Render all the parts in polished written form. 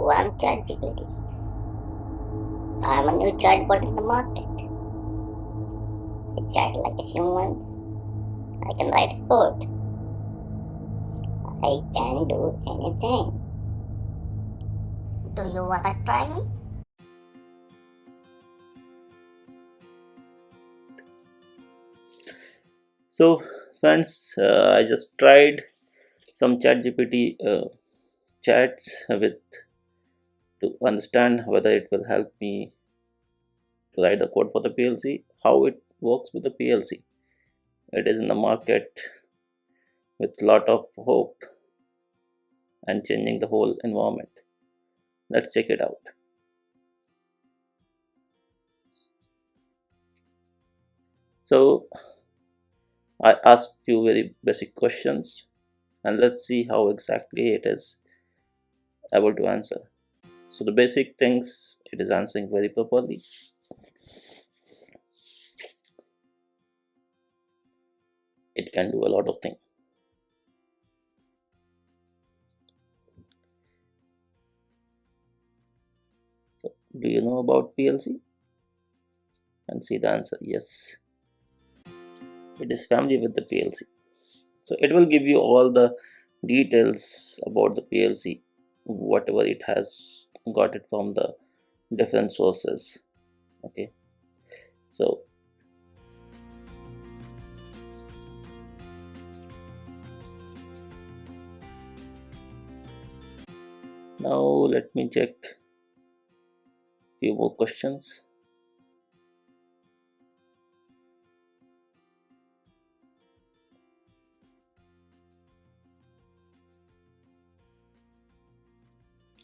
Hello, I'm ChatGPT. I'm a new chatbot in the market. I chat like a human. I can write code. I can do anything. Do you wanna try me? So, friends, I just tried some ChatGPT chats with to understand whether it will help me to write the code for the PLC, how it works with the PLC. It is in the market with lot of hope and changing the whole environment. Let's check it out. So, I asked few very basic questions and let's see how exactly it is able to answer. So the basic things it is answering very properly. It can do a lot of things. So do you know about PLC? And see the answer, yes. It is familiar with the PLC. So it will give you all the details about the PLC, whatever it has got it from the different sources. Okay. So now let me check few more questions.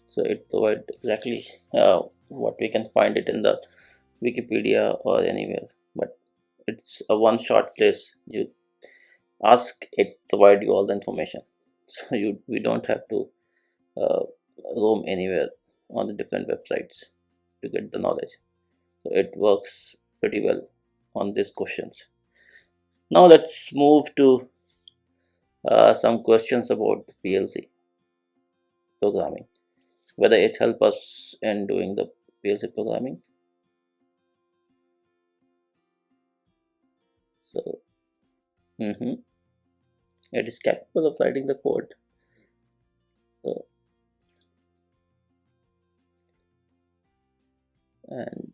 So it provides exactly what we can find it in the Wikipedia or anywhere, but it's a one short place. You ask it provide you all the information, so we don't have to uh, roam anywhere on the different websites to get the knowledge. So it works pretty well on these questions. Now let's move to some questions about PLC programming, whether it help us in doing the PLC programming. So it is capable of writing the code. So, and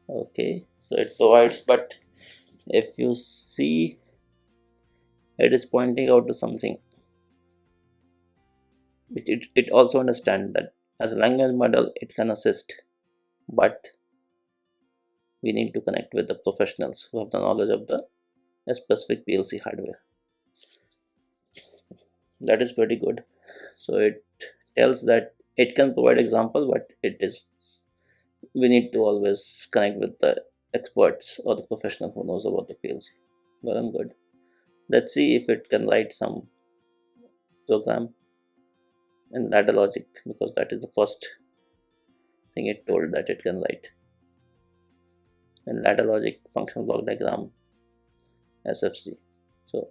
okay, so it provides, but if you see, it is pointing out to something which it also understands that as a language model it can assist, but we need to connect with the professionals who have the knowledge of the specific PLC hardware. That is pretty good. So it tells that it can provide example, but it is we need to always connect with the experts or the professional who knows about the PLC. Well and good. Let's see if it can write some program in ladder logic, because that is the first thing it told that it can write. In ladder logic, functional block diagram, SFC. So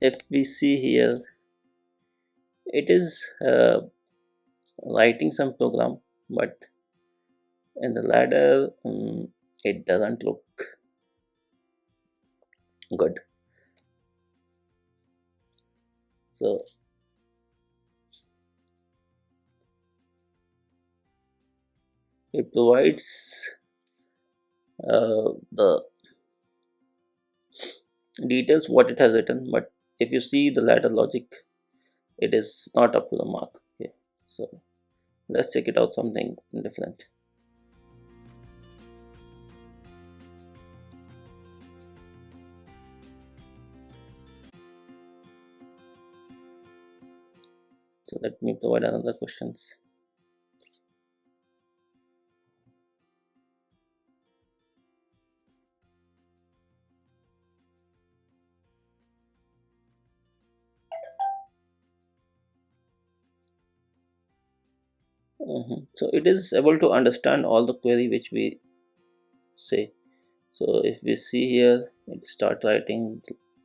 if we see here, it is writing some program, but in the ladder it doesn't look good. So it provides the details what it has written, but if you see the ladder logic, it is not up to the mark. Okay, so let's check it out something different. So let me provide another questions. So it is able to understand all the query which we say. So if we see here, it start writing.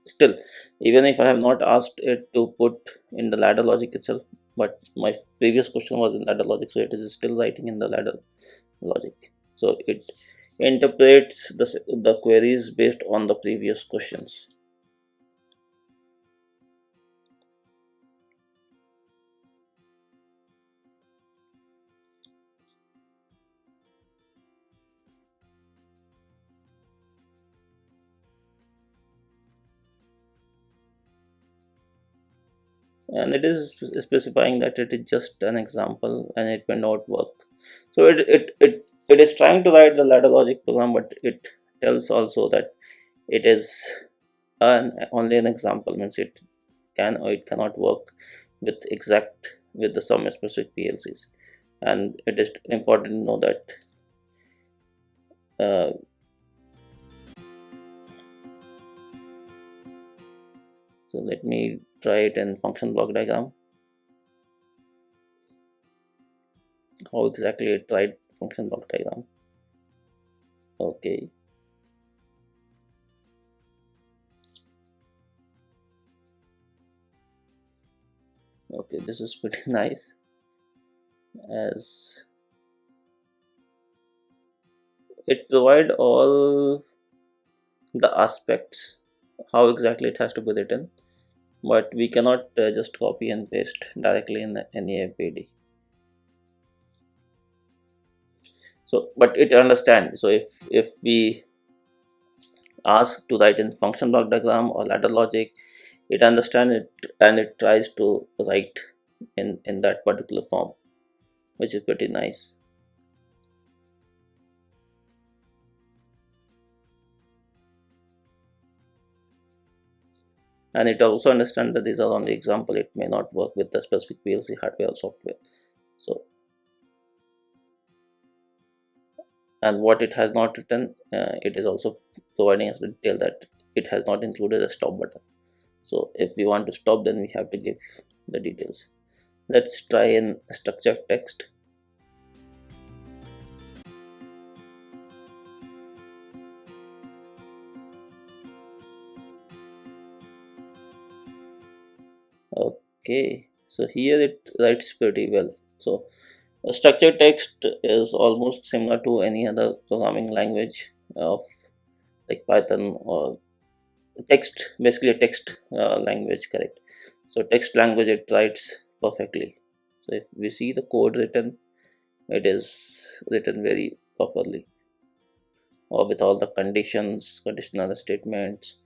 Still, even if I have not asked it to put in the ladder logic itself, but my previous question was in ladder logic, so it is still writing in the ladder logic. So it interprets the queries based on the previous questions. And it is specifying that it is just an example and it may not work. So it is trying to write the ladder logic program, but it tells also that it is only an example, means it can or it cannot work with the some specific PLCs. And it is important to know that uh, so let me try it in function block diagram, how exactly it tried function block diagram. Okay, this is pretty nice, as it provide all the aspects how exactly it has to be written, but we cannot just copy and paste directly in any FBD. So but it understands. So if we ask to write in function block diagram or ladder logic, it understands it and it tries to write in that particular form, which is pretty nice. And it also understands that these are only example, it may not work with the specific PLC hardware or software. So, and what it has not written, it is also providing us the detail that it has not included a stop button. So if we want to stop, then we have to give the details. Let's try in structured text. Okay, so here it writes pretty well. So a structured text is almost similar to any other programming language of like Python or text, basically a text language, correct? So text language, it writes perfectly. So if we see the code written, it is written very properly, or with all the conditions, conditional statements,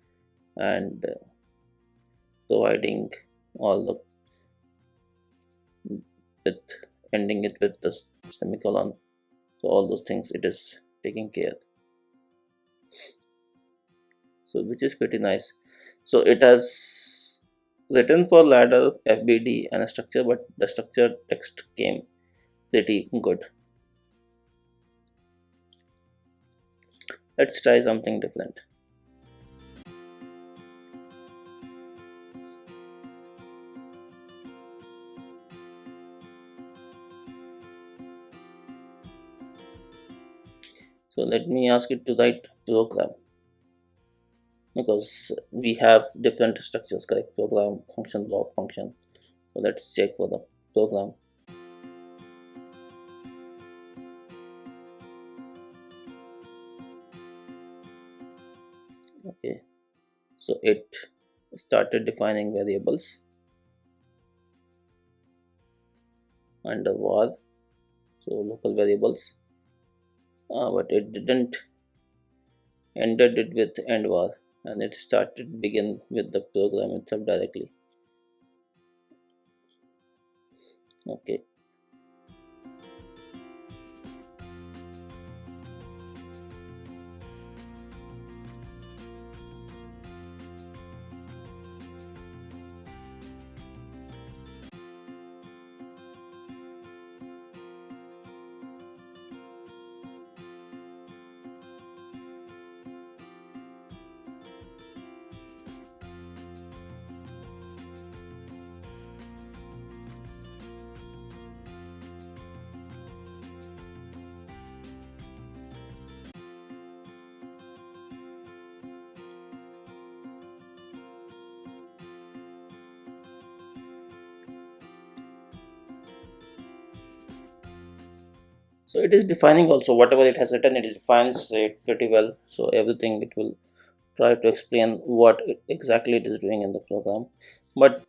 and providing all the with ending it with the semicolon. So all those things it is taking care. So which is pretty nice. So it has written for ladder, FBD, and a structure, but the structured text came pretty good. Let's try something different. So let me ask it to write a program, because we have different structures, correct? Program, function, block, function. So let's check for the program. Okay, so it started defining variables under var, so local variables, but it didn't ended it with end var, and it started begin with the program itself directly. Okay, So it is defining also whatever it has written, it defines it pretty well. So everything it will try to explain what exactly it is doing in the program. But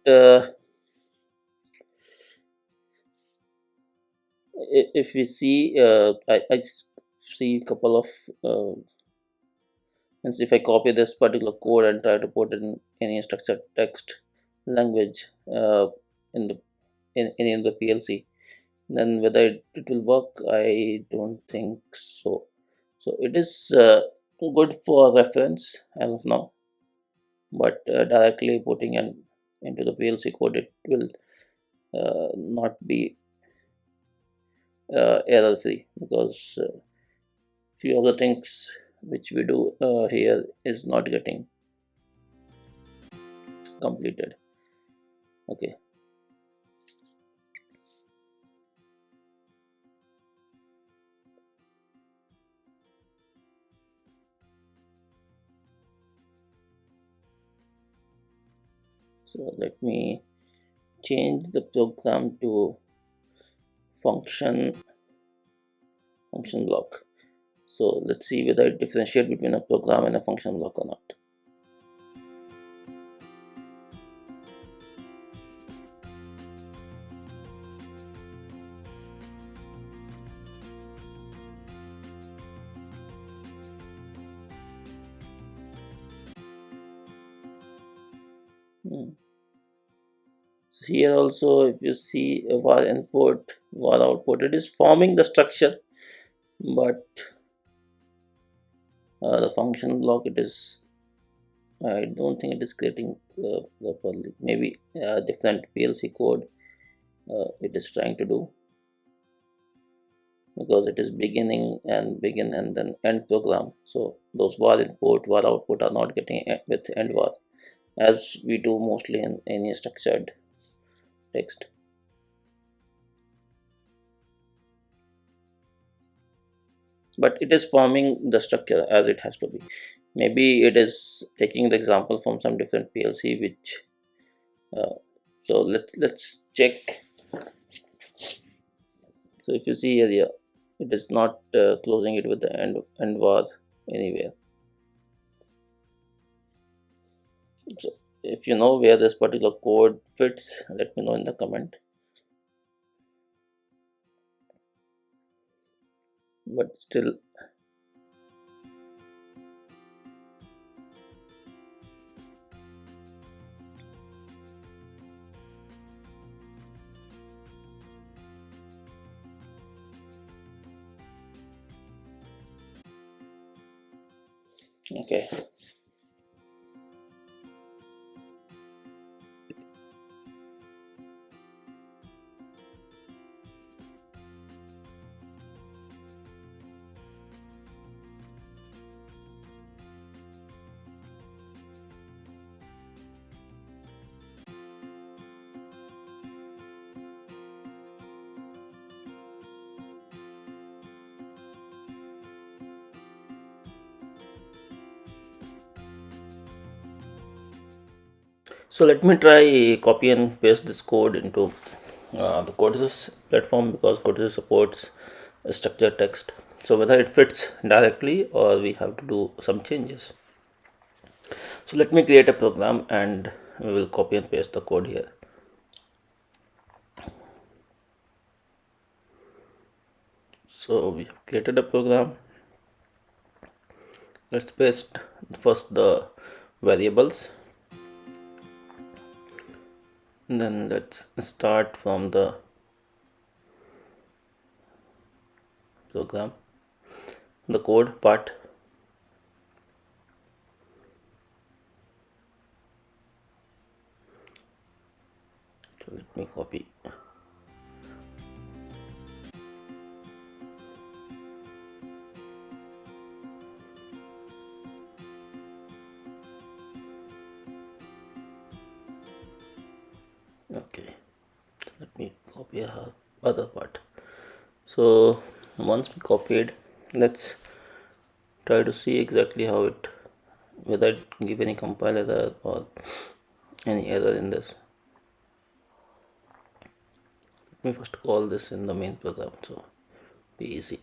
if we see, I see a couple of means if I copy this particular code and try to put it in any structured text language in the in any of the PLC, then whether it will work, I don't think so. So it is good for reference as of now, but directly putting in into the PLC code, it will not be error free, because few of the things which we do here is not getting completed. Okay, so let me change the program to function block. So let's see whether it differentiate between a program and a function block or not. So here also, if you see a var input, var output, it is forming the structure, but the function block, it is, I don't think it is creating properly. Maybe different PLC code it is trying to do, because it is begin and then end program. So those var input, var output are not getting with end var, as we do mostly in any structured text. But it is forming the structure as it has to be. Maybe it is taking the example from some different PLC, which so let's check. So if you see here, yeah, it is not closing it with the end var anywhere. So if you know where this particular code fits, let me know in the comment. But still, okay. So let me try copy and paste this code into the Codesys platform, because Codesys supports structured text. So whether it fits directly or we have to do some changes. So let me create a program and we will copy and paste the code here. So we have created a program. Let's paste first the variables. Then let's start from the program, the code part. So let me copy. Okay, let me copy a other part. So once we copied, let's try to see exactly how it, whether it give any compile error or any error in this. Let me first call this in the main program. So PEC.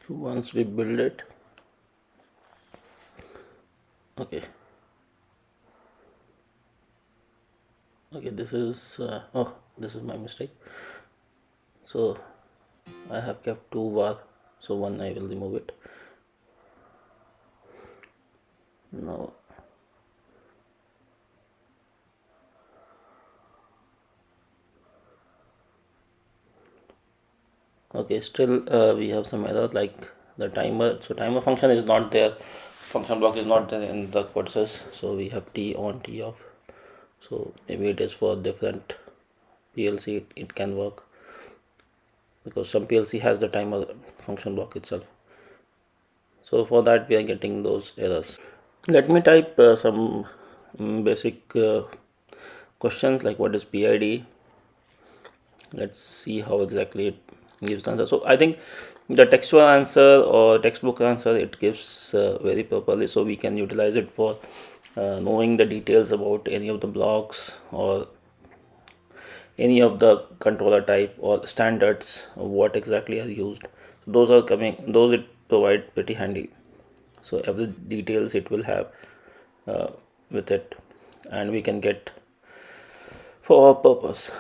So once we build it, okay, this is this is my mistake. So I have kept 2 var, so one I will remove it. Now okay, still we have some error like the timer. So timer function is not there, function block is not there in the Codesys, so we have T on, T off. So maybe it is for different PLC, it can work, because some PLC has the timer function block itself. So for that we are getting those errors. Let me type some basic questions like what is PID. Let's see how exactly it gives the answer. So I think the textual answer or textbook answer, it gives very properly, so we can utilize it for knowing the details about any of the blocks or any of the controller type or standards, what exactly are used. Those are coming, those it provide pretty handy. So every details it will have with it, and we can get for our purpose.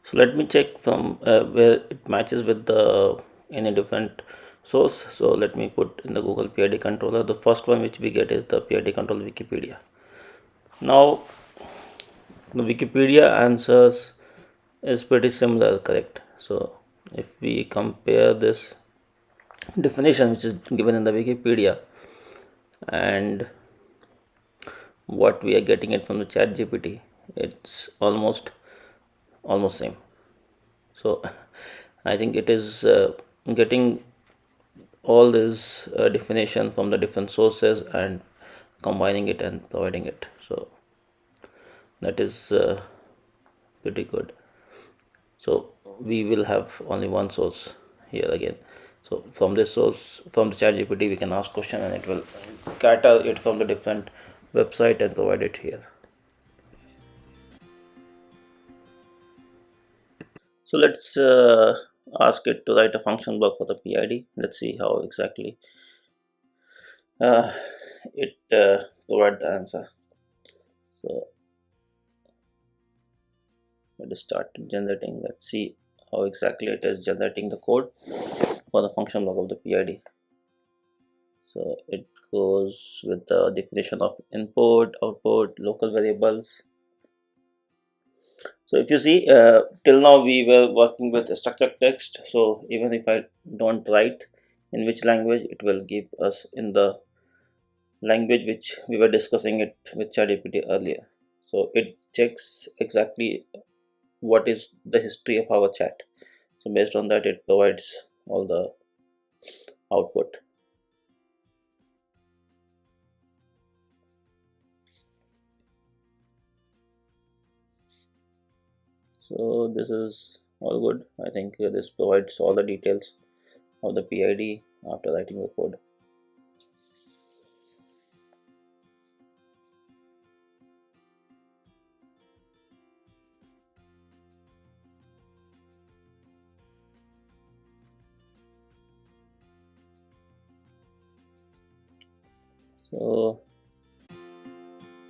So let me check from where it matches with the any different source. So let me put in the Google PID controller. The first one which we get is the PID controller Wikipedia. Now the Wikipedia answers is pretty similar, correct? So if we compare this definition which is given in the Wikipedia and what we are getting it from the ChatGPT, it's almost same. So I think it is getting all this definition from the different sources and combining it and providing it. So that is pretty good. So we will have only one source here again. So from this source, from the ChatGPT, we can ask question and it will cater it from the different website and provide it here. So let's ask it to write a function block for the PID. Let's see how exactly it provide the answer. So let us start generating. Let's see how exactly it is generating the code for the function block of the PID. So it goes with the definition of input, output, local variables. So if you see, till now we were working with structured text. So even if I don't write in which language, it will give us in the language which we were discussing it with ChatGPT earlier. So it checks exactly what is the history of our chat. So based on that, it provides all the output. So this is all good. I think this provides all the details of the PID after writing the code. So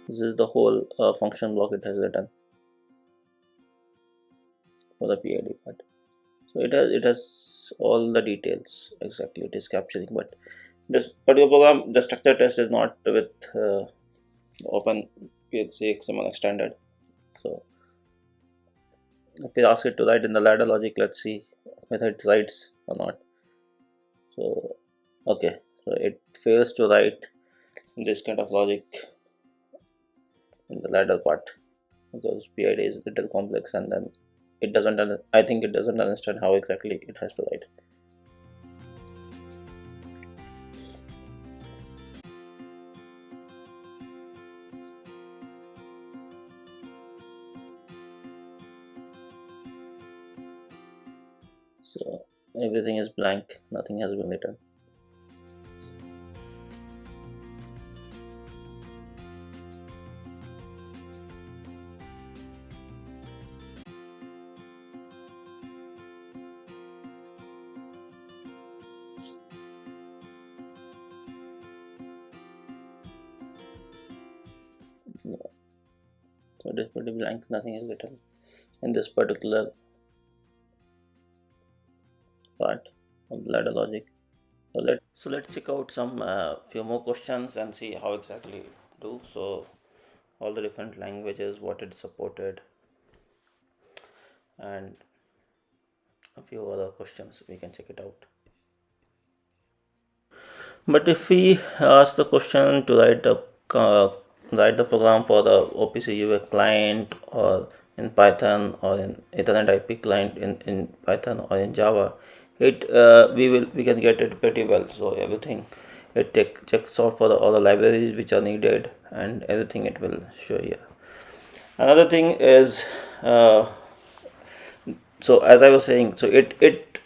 this is the whole function block it has written for the PID part. So it has all the details exactly it is capturing. But this particular program, the structure test is not with Open PLC XML standard. So if we ask it to write in the ladder logic, let's see whether it writes or not. So okay, so it fails to write this kind of logic in the ladder part because PID is a little complex, and then it doesn't I think it doesn't understand how exactly it has to write. So everything is blank, nothing has been written. Yeah. So it is pretty blank, nothing is written in this particular part of ladder logic. So let's check out some few more questions and see how exactly it do. So all the different languages, what it supported, and a few other questions we can check it out. But if we ask the question to uh, write the program for the OPC UA client or in Python or in Ethernet IP client in Python or in Java, we can get it pretty well. So everything checks out for all the libraries which are needed, and everything it will show here. Another thing is, so as I was saying, so it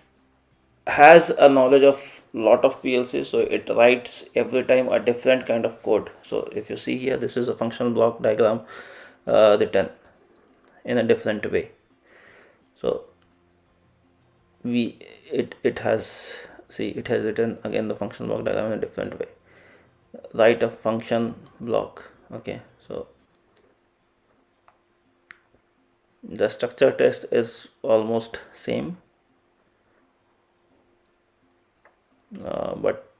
has a knowledge of lot of PLCs, so it writes every time a different kind of code. So if you see here, this is a functional block diagram written in a different way. So we it has, see, it has written again the functional block diagram in a different way. Write a function block. Okay, so the structure test is almost same, but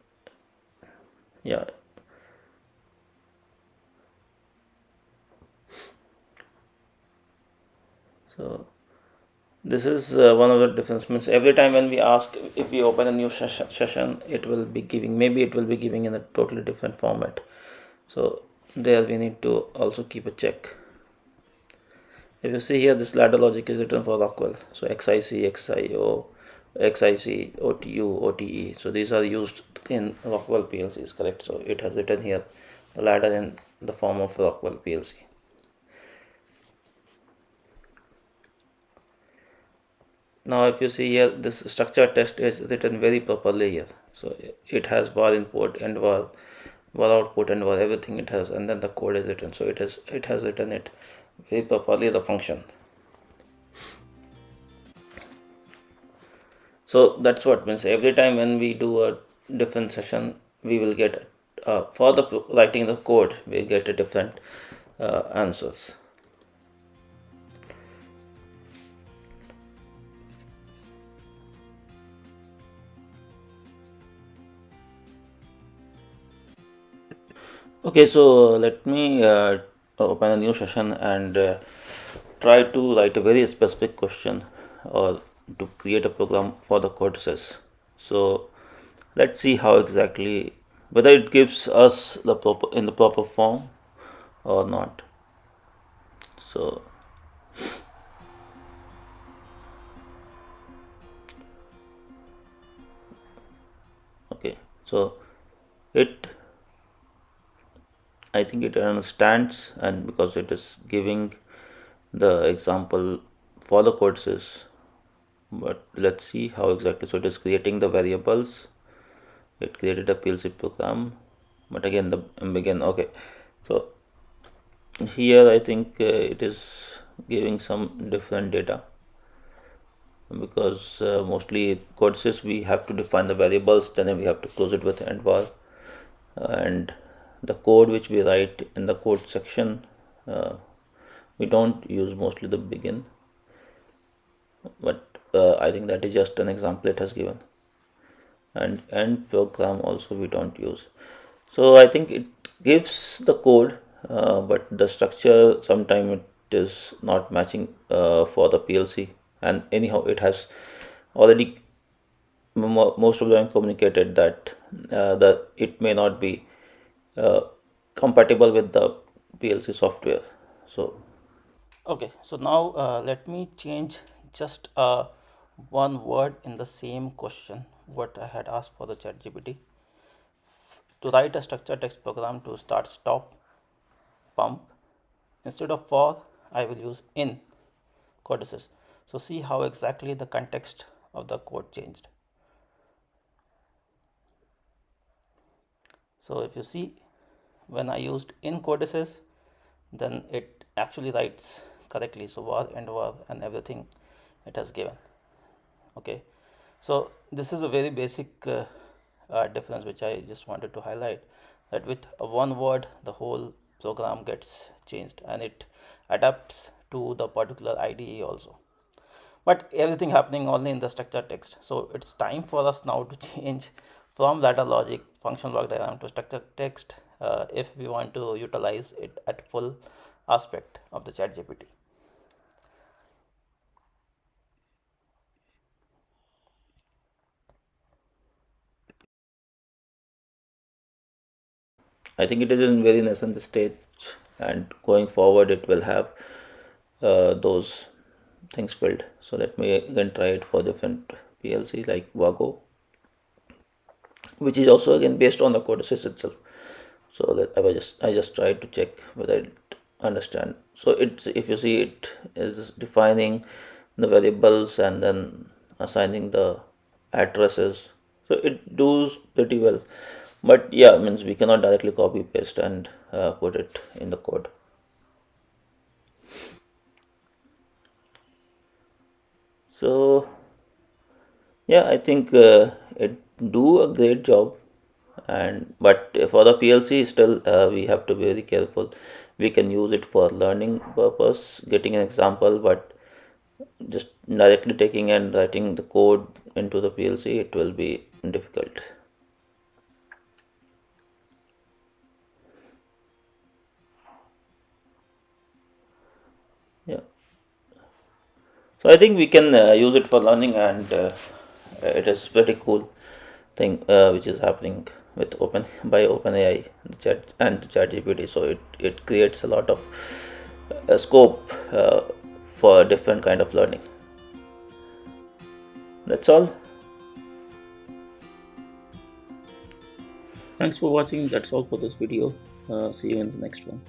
yeah. So this is one of the difference, means every time when we ask, if we open a new session, it will be giving, maybe it will be giving in a totally different format. So there we need to also keep a check. If you see here, this ladder logic is written for Rockwell. So XIC, XIO, XIC, OTU, OTE. So these are used in Rockwell PLCs, correct? So it has written here the ladder in the form of Rockwell PLC. Now if you see here, this structure test is written very properly here. So it has var input and var output and var everything it has, and then the code is written. So it has written it very properly, the function. So that's what means every time when we do a different session, we will get for the writing the code, we get a different answers. Okay, so let me open a new session and try to write a very specific question or to create a program for the Codesys. So let's see how exactly, whether it gives us the proper in the proper form or not. So okay, so it, I think it understands, and because it is giving the example for the Codesys. But let's see how exactly. So it is creating the variables. It created a PLC program, but again the begin. Okay, so here I think it is giving some different data, because mostly Codesys we have to define the variables, then we have to close it with end var, and the code which we write in the code section, uh, we don't use mostly the begin, but I think that is just an example it has given, and end program also we don't use. So I think it gives the code, but the structure sometimes it is not matching for the PLC, and anyhow it has already most of them communicated that it may not be uh, compatible with the PLC software. So okay, so now let me change just one word in the same question what I had asked for the ChatGPT. To write a structure text program to start stop pump, instead of for I will use in Codesys. So see how exactly the context of the code changed. So if you see, when I used in Codesys, then it actually writes correctly. So var and var and everything it has given. Okay, so this is a very basic difference which I just wanted to highlight, that with one word the whole program gets changed and it adapts to the particular IDE also, but everything happening only in the structured text. So it's time for us now to change from ladder logic, function block diagram to structured text if we want to utilize it at full aspect of the ChatGPT. I think it is in very nascent stage, and going forward, it will have those things filled. So let me again try it for different PLC like Wago, which is also again based on the Codesys itself. So that I just tried to check whether it understand. So it's, if you see, it is defining the variables and then assigning the addresses. So it does pretty well, but yeah, means we cannot directly copy paste and put it in the code. So yeah, I think it do a great job, and but for the PLC still we have to be very careful. We can use it for learning purpose, getting an example, but just directly taking and writing the code into the PLC, it will be difficult. Yeah. So I think we can use it for learning, and it is pretty cool thing which is happening with OpenAI, the chat and the ChatGPT. So it creates a lot of scope for different kind of learning. That's all. Thanks for watching. That's all for this video. See you in the next one.